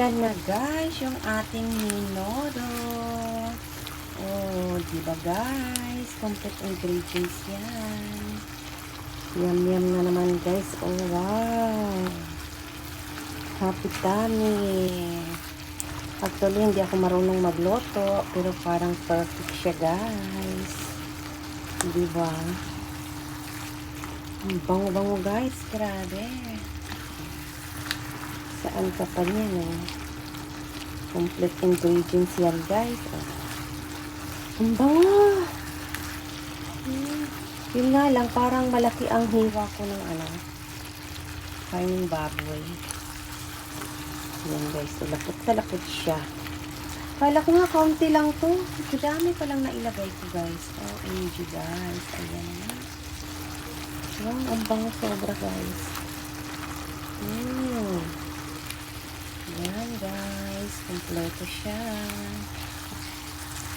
Yan na guys, yung ating minodo. Oh, di ba guys? Complete ingredients yan. Yum yum na naman guys. Oh wow. Happy tummy. Actually, hindi ako marunong magluto, pero parang perfect siya guys. Di ba? Ang bango-bango guys, grabe. Saan ka pa niyan eh? Complete ingredients yan guys. Oh. Ang bango! Yun nga lang, parang malaki ang hiwa ko ng karning baboy. Yan guys, so lapot na lapot siya. Kala ko nga, kaunti lang to. Dami pa lang nailagay ko guys. OMG guys. Ayan na. Wow, ang bango sobra guys. Yan guys, kompleto siya.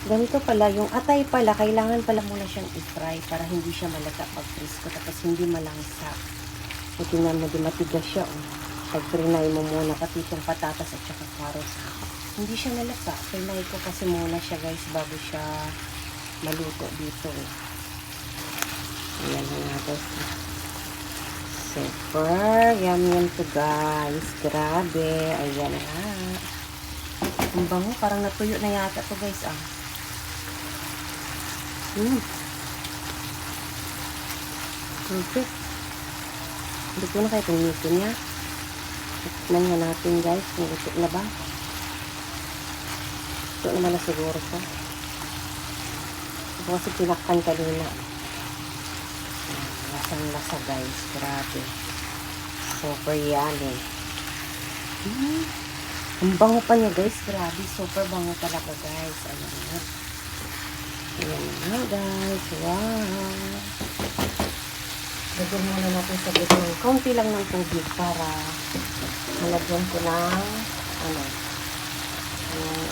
Ganito pala, yung atay pala, kailangan pala muna siyang i-fry para hindi siya malata pag frisco, tapos hindi malangsa. O tingnan mo, di matigas siya. Oh. Pag frinay mo muna, pati itong patatas at saka carrots. Hindi siya nalata. Frinay ko kasi muna siya guys, bago siya maluto dito. Ayan na guys. Super yum to guys. Grabe. Ayan na. Ang bango. Parang natuyo na yata to guys. Okay. Hindi ko na kayo kung nito niya. Tignan nga natin guys. Kung ito na ba. Ito naman na siguro ko. Ito kasi pinakpan kanina. Lasang-lasa guys. Grabe. Super yummy. Ang bango pa niya guys. Grabe. Super bango talaga guys. Ayan na. Ayan na guys. Wow. Lagyan muna natin sa gitna. Kaunti lang ng tubig para malagyan ko ng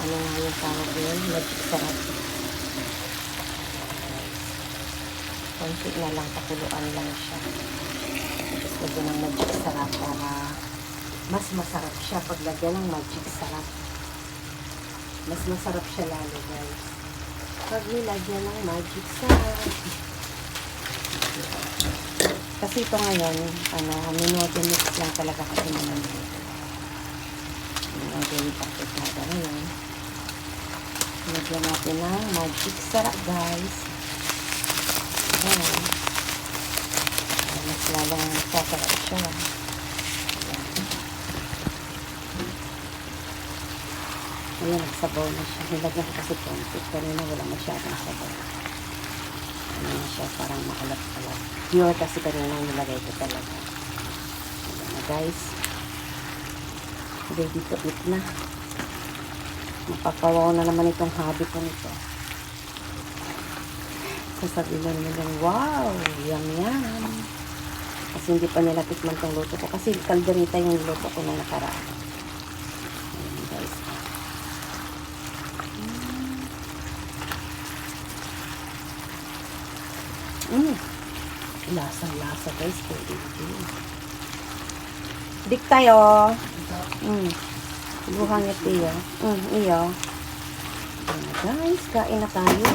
ano nga yung tawag yun. Magic sarap. Konti na lang, pakuluan lang siya. Tapos lagyan ng magic sarap para mas masarap siya pag lagyan ng magic sarap. Mas masarap siya lalo guys. Pag nilagyan ng magic sarap. Kasi ito ngayon, minodo mix lang talaga kasi naman dito. Minodo mix ako ngayon. Lagyan natin ng magic sarap guys. Ayan. Mas lalong sasarap siya. Ayan, nagsabaw na siya. Nilagyan ko kasi konti. Kanina wala masyadong sabaw. Ayan na siya, parang makalat-alat. Pure kasi kanina nilagay ko talaga. Ayan na guys. Ready to eat na. Mapapawaw na naman itong hobby ko nito. Sasabihin na naman yung, wow, yum yum. Kasi hindi pa nila tikman tong luto ko. Kasi kalderita yung luto ko na nakaraan. Ayan guys. Lasang-lasa guys. Dik tayo. Buhang ito iyo. Iyo. Ayan guys, kain na tayo.